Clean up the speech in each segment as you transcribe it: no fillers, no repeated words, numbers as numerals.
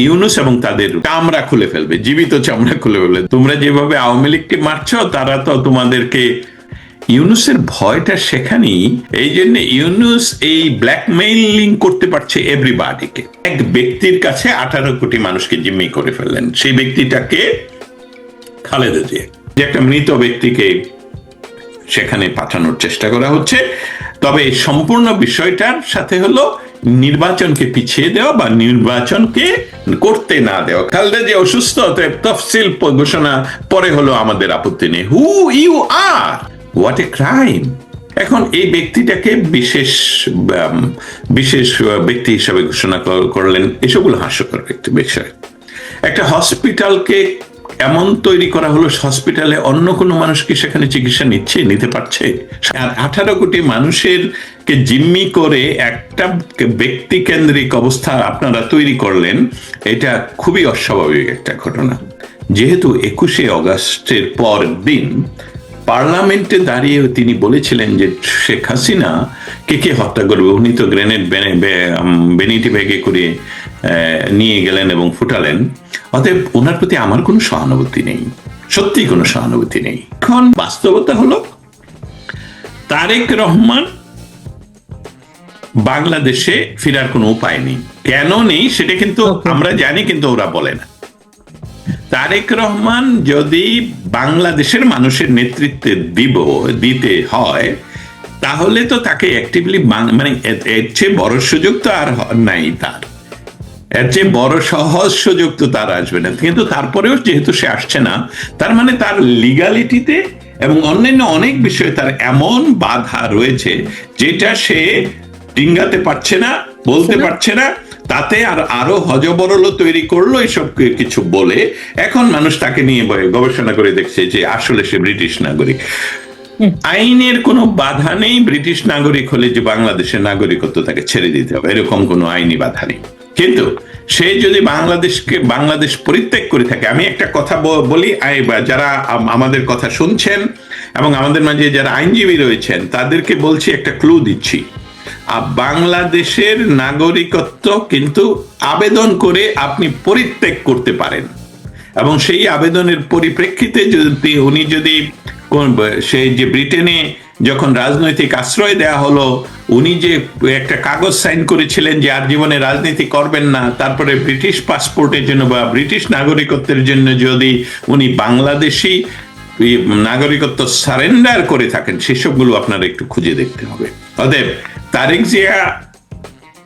ইউনূস এবং তাদের চামড়া খুলে ফেলবে, জীবিত চামড়া খুলে ফেলবে। তোমরা যেভাবে আওয়ামী লীগকে মারছ, তারা তো তোমাদেরকে, ইউনূসের ভয়টা সেখানেই। এই জন্য ইউনূস এই ব্ল্যাকমেইলিং করতে পারছে এভরিবডিকে। এক ব্যক্তির কাছে 18 কোটি মানুষকে জিম্মি করে ফেললেন, সেই ব্যক্তিটাকে খালেদা জিয়া, যে একটা মৃত ব্যক্তিকে সেখানে পাঠানোর চেষ্টা করা হচ্ছে। তবে সম্পূর্ণ বিষয়টার সাথে হলো নির্বাচনকে পিছিয়ে দেওয়া বা নির্বাচনকে করতে না দেওয়া। খালেদা জিয়া অসুস্থ, তফসিল ঘোষণা পরে হলো আমাদের আপত্তি নেই। Who you are, what a crime. এখন এই ব্যক্তিটাকে বিশেষ বিশেষ ব্যক্তি হিসাবে ঘোষণা করলেন, এসবগুলো হাস্যকর একটি বিষয়। একটা হসপিটালকে এমন তৈরি করা হলো, হসপিটালে অন্য কোনো মানুষ কি সেখানে চিকিৎসা নিতে পারছে? 18 কোটি মানুষের কে জিম্মি করে একটা ব্যক্তি কেন্দ্রিক অবস্থা আপনারা তৈরি করলেন, এটা খুবই অস্বাভাবিক একটা ঘটনা। যেহেতু 21শে অগাস্টের পর দিন পার্লামেন্টে দাঁড়িয়ে তিনি বলেছিলেন যে শেখ হাসিনা কে হত্যা করবে, উনি তো গ্রেনেড বেনিটি ব্যাগে করে নিয়ে গেলেন এবং ফুটালেন। অতএব ওনার প্রতি আমার কোনো সহানুভূতি নেই, সত্যি কোনো সহানুভূতি নেই। এখন বাস্তবতা হলো তারেক রহমান বাংলাদেশে ফেরার কোনো উপায় নেই। কেন নেই সেটা কিন্তু আমরা জানি, কিন্তু ওরা বলে না। তারেক রহমান যদি বাংলাদেশের মানুষের নেতৃত্বে দিতে হয়, তাহলে তো তাকে অ্যাক্টিভলি, মানে এর চেয়ে বড় সুযোগ তো আর নাই তার, এর চেয়ে বড় সহজ সুযোগ তো তার আসবে না। কিন্তু তারপরেও যেহেতু সে আসছে না, তার মানে তার লিগালিটিতে এবং অন্যান্য অনেক বিষয়ে তার এমন বাধা রয়েছে যেটা সে ডিঙ্গাতে পারছে না, বলতে পারছে না। তাতে আরো হজবরল তৈরি করলো এসব কিছু বলে। এখন মানুষ তাকে নিয়ে গবেষণা করে দেখছে যে আসলে সে ব্রিটিশ নাগরিক। আইনের কোনো বাধা নেই, ব্রিটিশ নাগরিক হলে যে বাংলাদেশের নাগরিকত্ব তাকে ছেড়ে দিতে হবে, এরকম কোনো আইনি বাধা নেই। কিন্তু সে যদি বাংলাদেশ পরিত্যাগ করে থাকে, আমি একটা কথা বলি, যারা আমাদের কথা শুনছেন এবং আমাদের মাঝে যারা আইনজীবী রয়েছেন তাদেরকে বলছি, একটা ক্লু দিচ্ছি। বাংলাদেশের নাগরিকত্ব কিন্তু আবেদন করে আপনি পরিত্যাগ করতে পারেন, এবং সেই আবেদনের পরিপ্রেক্ষিতে উনি যদি সেই যে ব্রিটেনে যখন রাজনৈতিক আশ্রয় দেয়া হলো, উনি যে একটা কাগজ সাইন করেছিলেন যে আর জীবনে রাজনীতি করবেন না, তারপরে ব্রিটিশ পাসপোর্টের জন্য বা ব্রিটিশ নাগরিকত্বের জন্য যদি উনি বাংলাদেশি নাগরিকত্ব সারেন্ডার করে থাকেন, সেসবগুলো আপনারা একটু খুঁজে দেখতে হবে। অতএব তারেক জিয়া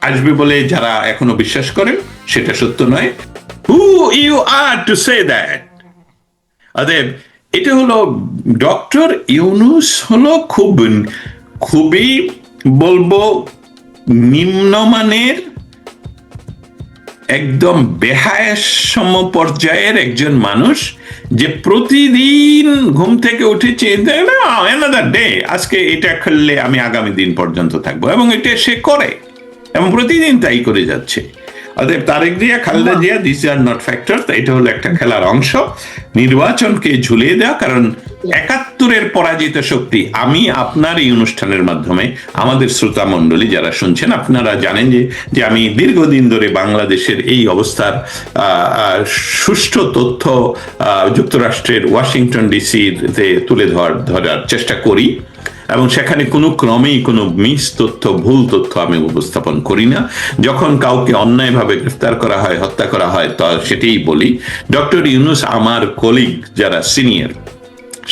আসবে বলে যারা এখনো বিশ্বাস করেন, সেটা সত্য নয়। Who you are to say that? অতএব এটা হলো, ডক্টর ইউনূস হলো খুবই বলবো নিম্নমানের, একদম বেহায়াসম পর্যায়ের একজন মানুষ, যে প্রতিদিন ঘুম থেকে উঠে চিন্তা না অ্যানাদার ডে, আজকে এটা খেললে আমি আগামী দিন পর্যন্ত থাকবো, এবং এটা সে করে এবং প্রতিদিন তাই করে যাচ্ছে। অতএব Tarique Zia, Khaleda Zia, this are not factor. এটা হলো একটা খেলার অংশ, নির্বাচনকে ঝুলিয়ে দেওয়া। কারণ 71-এর পরাজিত শক্তি, আমি আপনার এই অনুষ্ঠানের মাধ্যমে আমাদের শ্রোতা মণ্ডলী যারা শুনছেন, আপনারা জানেন যে আমি দীর্ঘদিন ধরে বাংলাদেশের এই অবস্থার সুষ্ঠু তথ্য যুক্তরাষ্ট্রের ওয়াশিংটন ডিসিতে তুলে ধরার চেষ্টা করি, এবং সেখানে কোনো ক্রমেই কোনো মিস তথ্য, ভুল তথ্য আমি উপস্থাপন করি না। যখন কাউকে অন্যায়ভাবে গ্রেফতার করা হয়, হত্যা করা হয়, তো সেটাই বলি। ডক্টর ইউনূস আমার কলিগ যারা সিনিয়র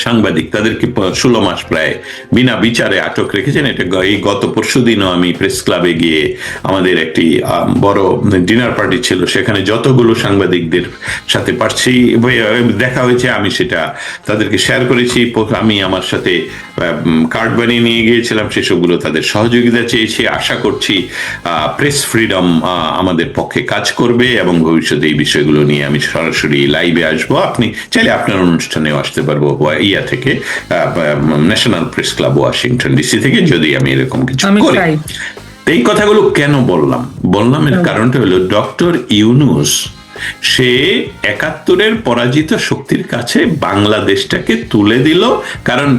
সাংবাদিক, তাদেরকে 16 মাস প্রায় বিনা বিচারে আটক রেখেছেন। এটা এই গত পরশুদিনও আমি প্রেস ক্লাবে গিয়ে আমাদের একটি বড় ডিনার পার্টি ছিল, সেখানে যতগুলো সাংবাদিকদের সাথে পারছি দেখা হয়েছে, আমি সেটা তাদেরকে শেয়ার করেছি। আমি আমার সাথে কার্ড বানিয়ে নিয়ে গিয়েছিলাম, সেসবগুলো তাদের সহযোগিতা চেয়েছি। আশা করছি প্রেস ফ্রিডম আমাদের পক্ষে কাজ করবে, এবং ভবিষ্যতে এই বিষয়গুলো নিয়ে আমি সরাসরি লাইভে আসবো। আপনি চাইলে আপনার অনুষ্ঠানেও আসতে পারবো, থেকে national press club Washington DC থেকে, যদি আমি এরকম কিছু করি। এই কথাগুলো কেন বললাম এর কারণটা হলো, ডক্টর ইউনূস সে 71-এর পরাজিত শক্তির কাছে বাংলাদেশটাকে তুলে দিল। কারণ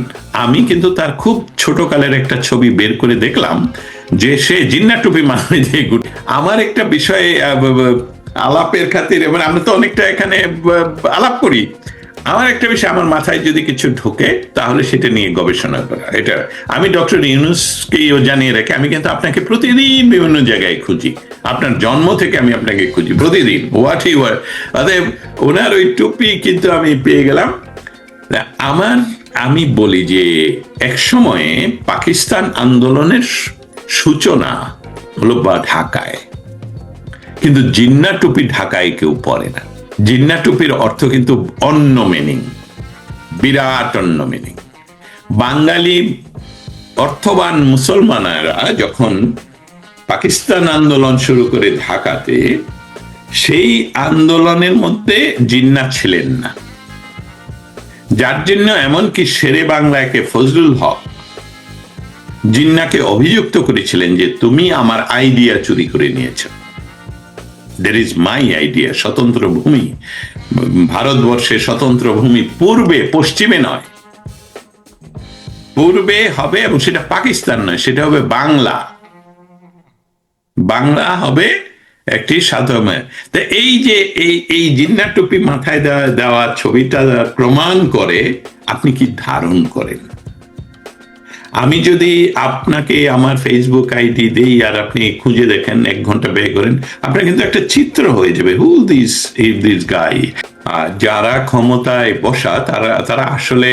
আমি কিন্তু তার খুব ছোটকালের একটা ছবি বের করে দেখলাম, যে সে জিন্না টুপি মাথায় দিয়ে আমার একটা বিষয়ে আলাপের খাতিরে, মানে আমরা তো অনেকটা এখানে আলাপ করি। আমার একটা বিষয় আমার মাথায় যদি কিছু ঢোকে তাহলে সেটা নিয়ে গবেষণা করা, এটা আমি ডক্টর ইউনূসকেও জানিয়ে রাখি। আমি কিন্তু আপনাকে প্রতিদিন বিভিন্ন জায়গায় খুঁজি, আপনার জন্ম থেকে আমি আপনাকে খুঁজি প্রতিদিন, হোয়াট হি ওয়ার। অতএব ওনার ওই টুপি কিন্তু আমি পেয়ে গেলাম। আমি বলি যে এক সময়ে পাকিস্তান আন্দোলনের সূচনা হলো বা ঢাকায়, কিন্তু জিন্না টুপি ঢাকায় কেউ পরে না। জিন্না টুপির অর্থ কিন্তু অন্য মিনিং, বিরাট অন্য মিনিং। বাঙালি অর্থবান মুসলমানেরা যখন পাকিস্তান আন্দোলন শুরু করে ঢাকাতে, সেই আন্দোলনের মধ্যে জিন্না ছিলেন না, যার জন্য এমনকি শেরে বাংলাকে ফজলুল হক জিন্নাকে অভিযুক্ত করেছিলেন যে তুমি আমার আইডিয়া চুরি করে নিয়েছ। That is my idea. স্বতন্ত্র ভূমি, ভারতবর্ষের স্বতন্ত্র ভূমি পূর্বে, পশ্চিমে নয়, পূর্বে হবে, এবং সেটা পাকিস্তান নয়, সেটা হবে বাংলা। বাংলা হবে একটি সাধারণ। এই যে এই জিন্না টুপি মাথায় দেওয়া ছবিটা প্রমাণ করে আপনি কি ধারণ করেন। আমি যদি আপনাকে আমার ফেসবুক আইডি দিই আর আপনি খুঁজে দেখেন, 1 ঘন্টা ব্যয় করেন, আপনার কিন্তু একটা চিত্র হয়ে যাবে, হু দিস গাই। যারা ক্ষমতায় বসা তারা আসলে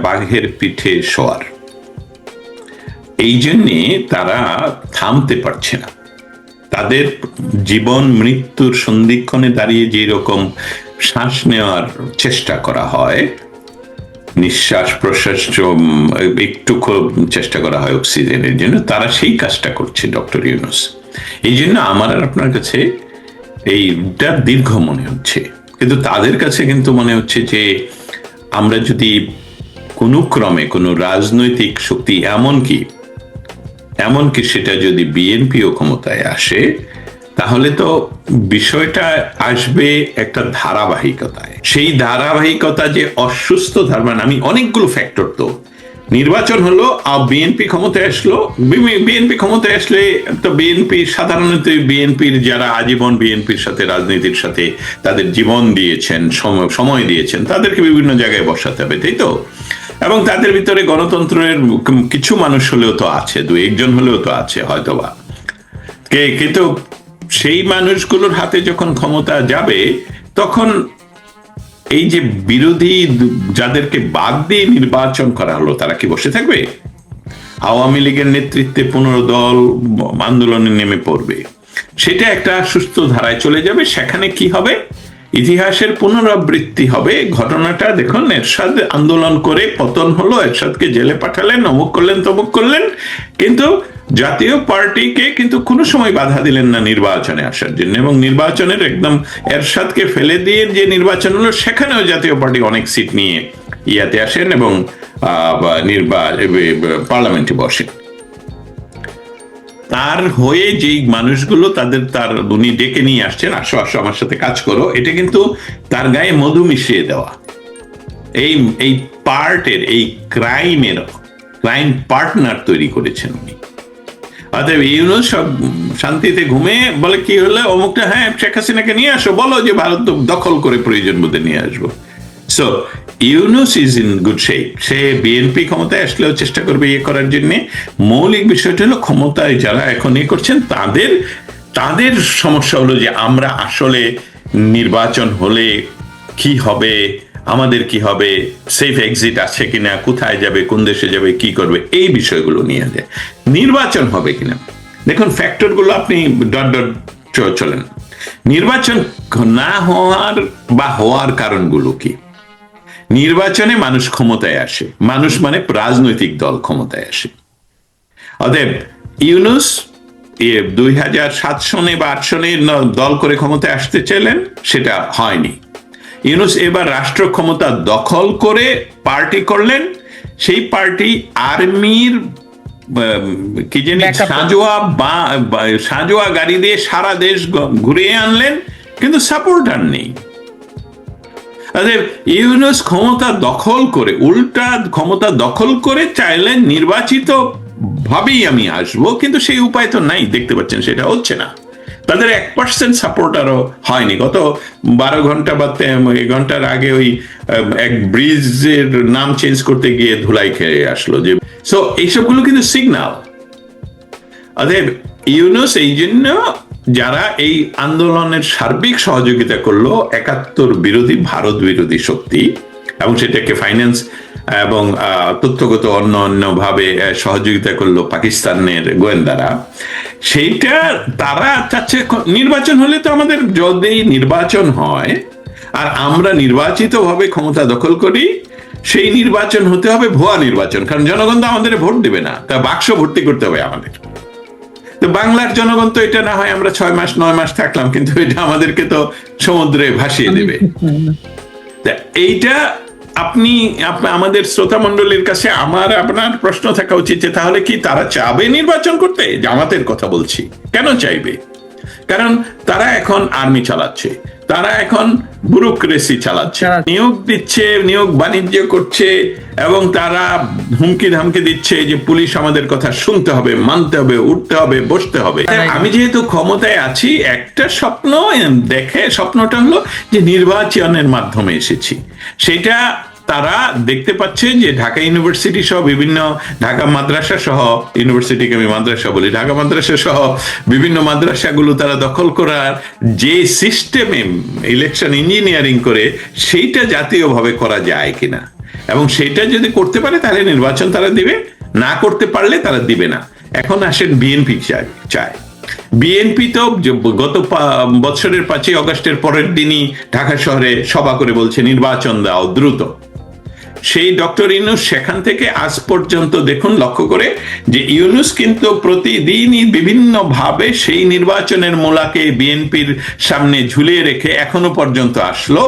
বাঘের পিঠে শোয়ার, এই জন্যে তারা থামতে পারছে না। তাদের জীবন মৃত্যুর সন্ধিক্ষণে দাঁড়িয়ে যে রকম শ্বাস নেওয়ার চেষ্টা করা হয়, নিঃশ্বাস প্রশ্বাস একটু চেষ্টা করা হয় অক্সিজেনের জন্য, তারা সেই কাজটা করছে ডক্টর ইউনূস। এই জন্য আমার আর আপনার কাছে এইটা দীর্ঘ মনে হচ্ছে, কিন্তু তাদের কাছে কিন্তু মনে হচ্ছে যে আমরা যদি কোনো ক্রমে কোনো রাজনৈতিক শক্তি, এমনকি সেটা যদি বিএনপিও ক্ষমতায় আসে, তাহলে তো বিষয়টা আসবে একটা ধারাবাহিকতায়। সেই ধারাবাহিকতা যে অসুস্থ ধারণা, আমি অনেকগুলো ফ্যাক্টর, তো নির্বাচন হলো, বিএনপি ক্ষমতায় আসলো, বিএনপি ক্ষমতায় আসলে তো বিএনপি সাধারণত, বিএনপির যারা আজীবন বিএনপির সাথে রাজনীতির সাথে তাদের জীবন দিয়েছেন, সময় দিয়েছেন, তাদেরকে বিভিন্ন জায়গায় বসাতে হবে, তাই তো? এবং তাদের ভিতরে গণতন্ত্রের কিছু মানুষ হলেও তো আছে, 2-1 জন হলেও তো আছে হয়তোবা, কিন্তু সেই মানুষগুলোর হাতে যখন ক্ষমতা যাবে, তখন এই যে বিরোধী যাদেরকে বাদ দিয়ে নির্বাচন করা হলো, তারা কি বসে থাকবে? আওয়ামী লীগের নেতৃত্বে 15 দল আন্দোলনে নেমে পড়বে, সেটা একটা সুস্থ ধারায় চলে যাবে। সেখানে কি হবে? ইতিহাসের পুনরাবৃত্তি হবে। ঘটনাটা দেখুন, এরশাদ আন্দোলন করে পতন হলো, এরশাদকে জেলে পাঠালেন, অমুক করলেন, তমুক করলেন, কিন্তু জাতীয় পার্টিকে কিন্তু কোনো সময় বাধা দিলেন না নির্বাচনে আসার জন্য, এবং নির্বাচনের একদম এরশাদকে ফেলে দিয়ে যে নির্বাচন হলো, সেখানেও জাতীয় পার্টি অনেক সিট নিয়ে ইয়াতে আসেন এবং পার্লামেন্টে বসেন। তার হয়ে যেই মানুষগুলো তার উনি ডেকে নিয়ে আসছেন, আসো আসো আমার সাথে কাজ করো, এটা কিন্তু তার গায়ে মধু মিশিয়ে দেওয়া। এই পার্টের, এই ক্রাইম পার্টনার তৈরি করেছেন উনি। অতএব ইউনূস সব শান্তিতে ঘুমে বলে কি হলো, অমুকটা, হ্যাঁ শেখ হাসিনাকে নিয়ে আসো, বলো যে ভারত দখল করে প্রয়োজন বোধে নিয়ে আসবো। So Yunus is in good shape. Say BNP ক্ষমতায় আসলেও চেষ্টা করবে ইয়ে করার জন্য। মৌলিক বিষয়টা হলো, ক্ষমতায় যারা এখন ইয়ে করছেন তাদের সমস্যা হলো যে আমরা আসলে নির্বাচন হলে কি হবে, আমাদের কি হবে, সেফ এক্সিট আছে কিনা, কোথায় যাবে, কোন দেশে যাবে, কি করবে, এই বিষয়গুলো নিয়ে যায়। নির্বাচন হবে কিনা, দেখুন ফ্যাক্টরগুলো আপনি ডট চলেন। নির্বাচন না হওয়ার বা হওয়ার কারণগুলো কি? নির্বাচনে মানুষ ক্ষমতায় আসে, মানুষ মানে রাজনৈতিক দল ক্ষমতায় আসে। অতএব ইউনূস 2007 সনে বা 8 সনে দল করে ক্ষমতায় আসতে চাইলেন, সেটা হয়নি। ইউনূস এবার রাষ্ট্র ক্ষমতা দখল করে পার্টি করলেন, সেই পার্টি আর্মির কি জানি সাঁজোয়া গাড়ি দিয়ে সারা দেশ ঘুরিয়ে আনলেন, কিন্তু সাপোর্টার নেই। ইউনূস ক্ষমতা দখল করে, উল্টা ক্ষমতা দখল করে চাইলেন নির্বাচিত ভাবেই আমি আসবো, কিন্তু সেই উপায় তো নাই, দেখতে পাচ্ছেন সেটা হচ্ছে না। তাদের 1% সাপোর্টারও হয়নি। গত 12 ঘন্টা বা ঘন্টার আগে ওই এক ব্রিজের নাম চেঞ্জ করতে গিয়ে ধুলাই খেয়ে আসলো। যে সো এইসবগুলো কিন্তু সিগনাল। অতএব ইউনূস এই জন্য যারা এই আন্দোলনের সার্বিক সহযোগিতা করলো 71 বিরোধী, ভারত বিরোধী শক্তি, এবং সেটাকে ফাইন্যান্স এবং তথ্যগত অন্য ভাবে সহযোগিতা করলো পাকিস্তানের গোয়েন্দারা, সেইটা তারা চাচ্ছে নির্বাচন হলে তো আমাদের, যদি নির্বাচন হয় আর আমরা নির্বাচিত ভাবে ক্ষমতা দখল করি, সেই নির্বাচন হতে হবে ভুয়া নির্বাচন, কারণ জনগণ তো আমাদের ভোট দেবে না, তা বাক্স ভর্তি করতে হবে আমাদের। তো বাংলার জনগণ তো এটা না হয় আমরা 6 মাস 9 মাস থাকলাম, কিন্তু এটা আমাদেরকে তো সমুদ্রে ভাসিয়ে দেবে। এইটা আপনি আমাদের শ্রোতা মণ্ডলীর কাছে আপনার প্রশ্ন থাকা উচিত যে তাহলে কি তারা চাবে নির্বাচন করতে? জামাতের কথা বলছি, কেন চাইবে? কারণ তারা এখন আর্মি চালাচ্ছে, তারা এখন ব্যুরোক্রেসি চালাচ্ছে, নিয়োগ দিচ্ছে, নিয়োগ বাণিজ্য করছে, এবং তারা হুমকি ধামকি দিচ্ছে যে পুলিশ আমাদের কথা শুনতে হবে, মানতে হবে, উঠতে হবে, বসতে হবে। আমি যেহেতু ক্ষমতায় আছি, একটা স্বপ্ন দেখে, স্বপ্নটা হলো যে নির্বাচনের মাধ্যমে এসেছি। সেটা তারা দেখতে পাচ্ছে যে ঢাকা ইউনিভার্সিটি সহ বিভিন্ন, ঢাকা মাদ্রাসা সহ, ইউনিভার্সিটিকে আমি মাদ্রাসা বলি, ঢাকা মাদ্রাসা সহ বিভিন্ন মাদ্রাসাগুলো তারা দখল করার যে সিস্টেমে ইলেকশন ইঞ্জিনিয়ারিং করে, সেইটা জাতীয়ভাবে করা যায় কিনা, এবং সেটা যদি করতে পারে তাহলে নির্বাচন তারা দিবে, না করতে পারলে তারা দিবে না। এখন আসেন বিএনপি চায়। বিএনপি তো গত বছরের 5ই অগস্টের পরের দিনই ঢাকা শহরে সভা করে বলছে নির্বাচন দাও দ্রুত। সেই ডক্টর ইউনূস সেখান থেকে আজ পর্যন্ত দেখুন, লক্ষ্য করে, যে ইউনূস কিন্তু প্রতিদিনই বিভিন্ন ভাবে সেই নির্বাচনের মূলাকে বিএনপির সামনে ঝুলিয়ে রেখে এখনো পর্যন্ত আসলো।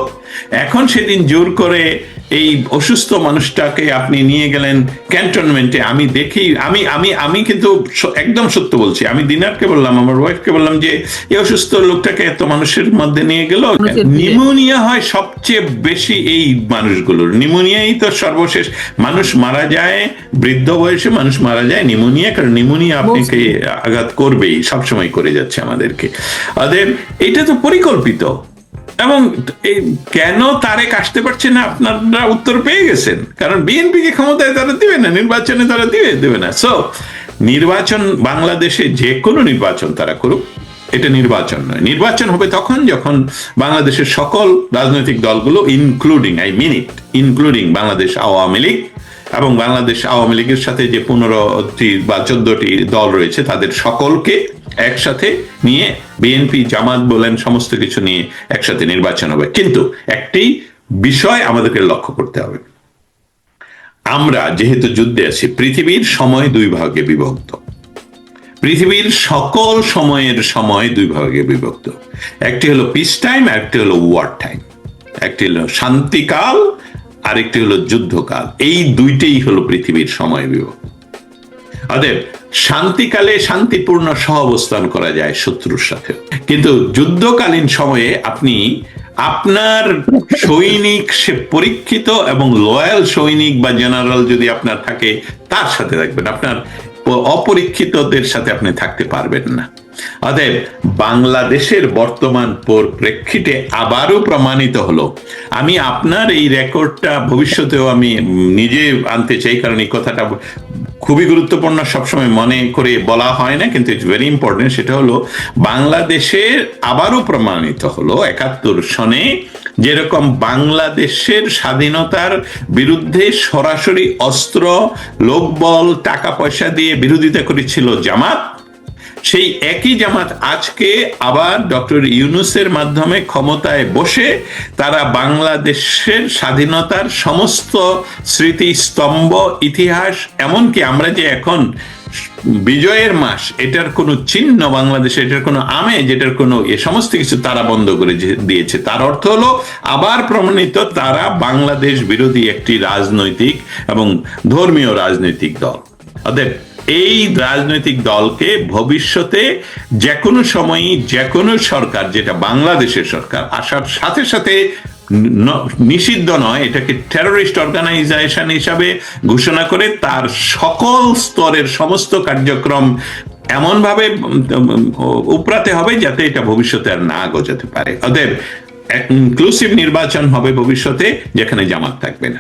এখন সেদিন জোর করে এই অসুস্থ মানুষটাকে আপনি নিয়ে গেলেন ক্যান্টনমেন্টে। আমি দেখি, আমি কিন্তু একদম সত্য বলছি, আমি দিনারকে বললাম, আমার ওয়াইফকে বললাম যে এই অসুস্থ লোকটাকে এত মানুষের মধ্যে নিয়ে গেল, নিউমোনিয়া হয় সবচেয়ে বেশি এই মানুষগুলোর, নিউমোনিয়াই তো সর্বশেষ। মানুষ মারা যায়, বৃদ্ধ বয়সে মানুষ মারা যায় নিউমোনিয়া, কারণ নিউমোনিয়া আপনাকে আঘাত করবেই, সবসময় করে যাচ্ছে আমাদেরকে। অতএব এটা তো পরিকল্পিত। এবং কেন তারেক আসতে পারছে না, আপনারা উত্তর পেয়ে গেছেন, কারণ বিএনপি কে ক্ষমতায় তারা দিবে না, নির্বাচনে তারা দেবে না। সো নির্বাচন, বাংলাদেশে যে কোনো নির্বাচন তারা করুক, এটা নির্বাচন নয়। নির্বাচন হবে তখন যখন বাংলাদেশের সকল রাজনৈতিক দলগুলো, ইনক্লুডিং বাংলাদেশ আওয়ামী লীগ, এবং বাংলাদেশ আওয়ামী লীগের সাথে যে 15টি বা 14টি দল রয়েছে, তাদের সকলকে একসাথে নিয়ে, বিএনপি জামাত বলেন, সমস্ত কিছু নিয়ে একসাথে নির্বাচন হবে। কিন্তু একটি বিষয় আমাদেরকে লক্ষ্য করতে হবে, আমরা যেহেতু যুদ্ধে আছি, পৃথিবীর সময় 2 ভাগে বিভক্ত, পৃথিবীর সকল সময়ের সময় 2 ভাগে বিভক্ত। একটি হলো পিস টাইম, একটি হলো ওয়ার টাইম, একটি হলো শান্তিকাল, আরেকটি হলো যুদ্ধকাল। এই দুইটাই হলো পৃথিবীর সময় বিভক্ত। অতএব শান্তিকালে শান্তিপূর্ণ সহাবস্থান করা যায় শত্রুর সাথে, কিন্তু যুদ্ধকালীন সময়ে আপনি আপনার সৈনিক, সে পরীক্ষিত এবং লয়াল সৈনিক বা জেনারেল যদি আপনার থাকে, তার সাথে থাকবেন, আপনার অপরীক্ষিতদের সাথে আপনি থাকতে পারবেন না। অতএব বাংলাদেশের বর্তমান পরিপ্রেক্ষিতে আবারও প্রমাণিত হলো, আমি আপনার এই রেকর্ডটা ভবিষ্যতেও আমি নিজে আনতে চাই, কারণ এই কথাটা খুবই গুরুত্বপূর্ণ, সবসময় মনে করে বলা হয় না, কিন্তু ইটস ভেরি ইম্পর্টেন্ট। সেটা হলো, বাংলাদেশের আবারও প্রমাণিত হলো 71 সনে যেরকম বাংলাদেশের স্বাধীনতার বিরুদ্ধে সরাসরি অস্ত্র, লোকবল, টাকা পয়সা দিয়ে বিরোধিতা করেছিল জামাত, সেই একই জামাত আজকে আবার ডক্টর ইউনূসের মাধ্যমে ক্ষমতায় বসে তারা বাংলাদেশের স্বাধীনতার সমস্ত স্মৃতিস্তম্ভ, ইতিহাস, এমনকি আমরা যে এখন বিজয়ের মাস, এটার কোনো চিহ্ন বাংলাদেশে, এটার কোনো আমেজ, এটার কোনো সমস্ত কিছু তারা বন্ধ করে দিয়েছে। তার অর্থ হলো আবার প্রমাণিত তারা বাংলাদেশ বিরোধী একটি রাজনৈতিক এবং ধর্মীয় রাজনৈতিক দল। অতএব এই রাজনৈতিক দলকে ভবিষ্যতে যে কোনো সময়ই যে কোনো সরকার, যেটা বাংলাদেশের সরকার, আসার সাথে সাথে নিষিদ্ধ নয়, এটাকে টেররিস্ট অর্গানাইজেশন হিসাবে ঘোষণা করে তার সকল স্তরের সমস্ত কার্যক্রম এমন ভাবে উপরাতে হবে যাতে এটা ভবিষ্যতে আর না গজাতে পারে। অতএব ইনক্লুসিভ নির্বাচন হবে ভবিষ্যতে, যেখানে জামাত থাকবে না।